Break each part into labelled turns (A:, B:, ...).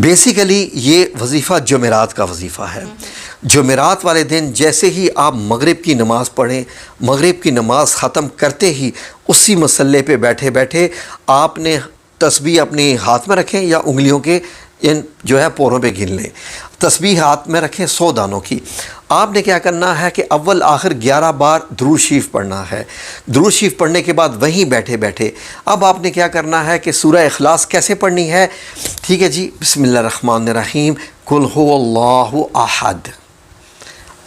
A: Basically ये वजीफ़ा जुमेरात का वजीफ़ा है। जुमेरात वाले दिन जैसे ही आप मगरिब की नमाज़ पढ़ें, मगरिब की नमाज़ ख़त्म करते ही उसी मसल्ले पे बैठे बैठे आपने तस्बीह अपने हाथ में रखें या उंगलियों के इन जो है पोरों पे गिन लें। तस्बीह हाथ में रखें 100 दानों की। आपने क्या करना है कि अव्वल आखिर 11 बार दुरूद शरीफ पढ़ना है। दुरूद शरीफ पढ़ने के बाद वहीं बैठे बैठे अब आपने क्या करना है कि सूरह इखलास कैसे पढ़नी है। ठीक है जी, बिस्मिल्लाहिर्रहमानिर्रहीम, कुल हुवल्लाहु अहद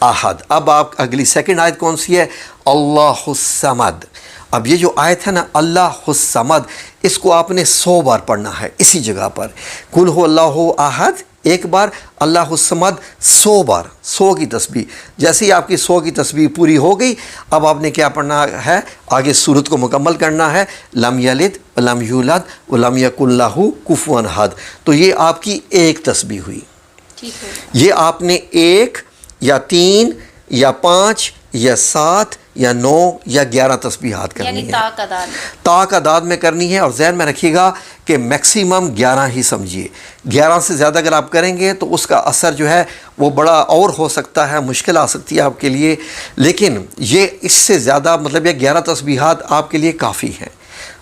A: अहद। अब आप अगली सेकंड आयत कौन सी है, अल्लाहुस समद। अब ये जो आयत है ना अल्लाहुस समद, इसको आपने 100 बार पढ़ना है इसी जगह पर। कुल हुवल्लाहु अहद एक बार, अल्लाहुस समद 100 बार, 100 की तस्बीह। जैसे ही आपकी 100 की तस्बीह पूरी हो गई, अब आपने क्या पढ़ना है, आगे सूरत को मुकम्मल करना है, लम यलिद वलम यूलद वलम यकुल लहू कुफुवन अहद। तो ये आपकी एक तस्बीह हुई।
B: ठीक है।
A: ये आपने 1 या 3 या 5 या 7 या 9 या 11 तस्बीहात करनी है, ताक अदाद में करनी है। और जहन में रखिएगा कि मैक्सिमम 11 ही समझिए। 11 से ज़्यादा अगर आप करेंगे तो उसका असर जो है वो बड़ा और हो सकता है, मुश्किल आ सकती है आपके लिए। लेकिन ये इससे ज़्यादा मतलब ये 11 तस्बीहात आपके लिए काफ़ी हैं।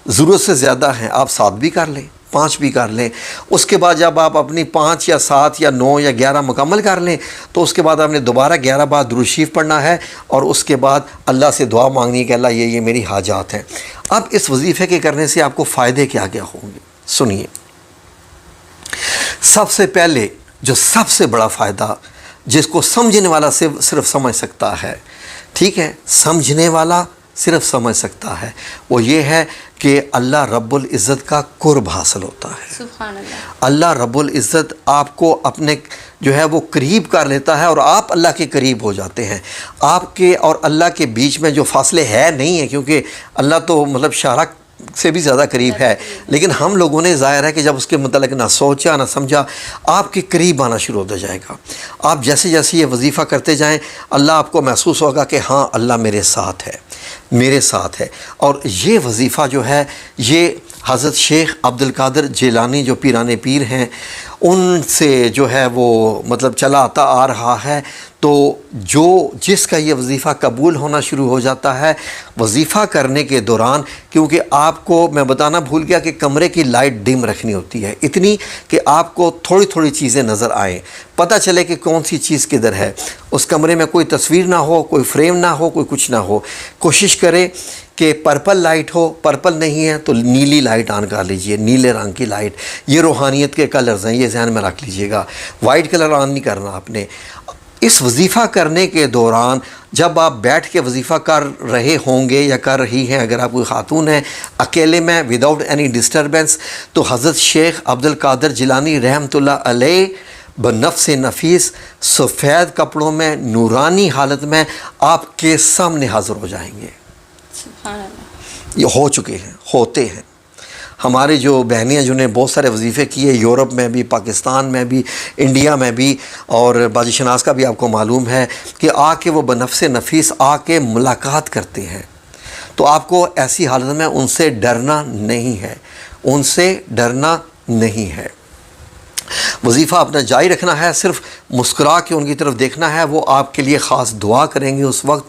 A: ज़रूरत से ज़्यादा हैं, आप 7 भी कर लें, 5 भी कर लें। उसके बाद जब आप अपनी 5 या 7 या 9 या 11 मुकम्मल कर लें तो उसके बाद आपने दोबारा 11 बार दुरूद शरीफ पढ़ना है और उसके बाद अल्लाह से दुआ मांगनी है कि अल्लाह ये मेरी हाजात हैं। अब इस वजीफ़े के करने से आपको फ़ायदे क्या क्या होंगे, सुनिए। सबसे पहले जो सबसे बड़ा फ़ायदा जिसको समझने वाला सिर्फ समझ सकता है, ठीक है, समझने वाला सिर्फ समझ सकता है, वो ये है कि अल्लाह रब्बुल इज़्ज़त का कुर्ब हासिल होता है।
B: सुभान अल्लाह।
A: अल्लाह रब्बुल इज़्ज़त आपको अपने जो है वो करीब कर लेता है और आप अल्लाह के करीब हो जाते हैं। आपके और अल्लाह के बीच में जो फासले है नहीं है, क्योंकि अल्लाह तो मतलब शारा से भी ज़्यादा करीब है, लेकिन हम लोगों ने ज़ाहिर है कि जब उसके मतलब ना सोचा ना समझा, आपके करीब आना शुरू होता जाएगा। आप जैसे जैसे ये वजीफ़ा करते जाएं, अल्लाह आपको महसूस होगा कि हाँ अल्लाह मेरे साथ है, मेरे साथ है। और ये वजीफ़ा जो है ये हज़रत शेख अब्दुल कादिर जिलानी जो पीराने पीर हैं उनसे जो है वो मतलब चला आता आ रहा है। तो जो जिसका ये वजीफ़ा कबूल होना शुरू हो जाता है वजीफ़ा करने के दौरान, क्योंकि आपको मैं बताना भूल गया कि कमरे की लाइट डिम रखनी होती है, इतनी कि आपको थोड़ी थोड़ी चीज़ें नज़र आएँ, पता चले कि कौन सी चीज़ किधर है। उस कमरे में कोई तस्वीर ना हो, कोई फ्रेम ना हो, कोई कुछ ना हो। कोशिश करें कि पर्पल लाइट हो, पर्पल नहीं है तो नीली लाइट ऑन कर लीजिए, नीले रंग की लाइट। ये रूहानियत के कलर्स हैं, ये ध्यान में रख लीजिएगा। वाइट कलर ऑन नहीं करना आपने। इस वजीफ़ा करने के दौरान जब आप बैठ के वजीफ़ा कर रहे होंगे या कर रही हैं, अगर आप कोई खातून हैं अकेले में विदाउट एनी डिस्टर्बेंस, तो हज़रत शेख अब्दुल कादिर जिलानी रहमतुल्लाह अलैह बनफ्स नफीस सफ़ेद कपड़ों में नूरानी हालत में आपके सामने हाज़िर हो जाएंगे। ये हो चुके हैं, होते हैं। हमारे जो बहनियाँ जिन्होंने बहुत सारे वजीफ़े किए यूरोप में भी, पाकिस्तान में भी, इंडिया में भी, और बाजी शनास का भी आपको मालूम है कि आके वो बनफ्स नफीस आके मुलाकात करते हैं। तो आपको ऐसी हालत में उनसे डरना नहीं है, उनसे डरना नहीं है। वजीफ़ा अपना जारी रखना है, सिर्फ मुस्कुरा के उनकी तरफ देखना है। वो आपके लिए ख़ास दुआ करेंगे उस वक्त,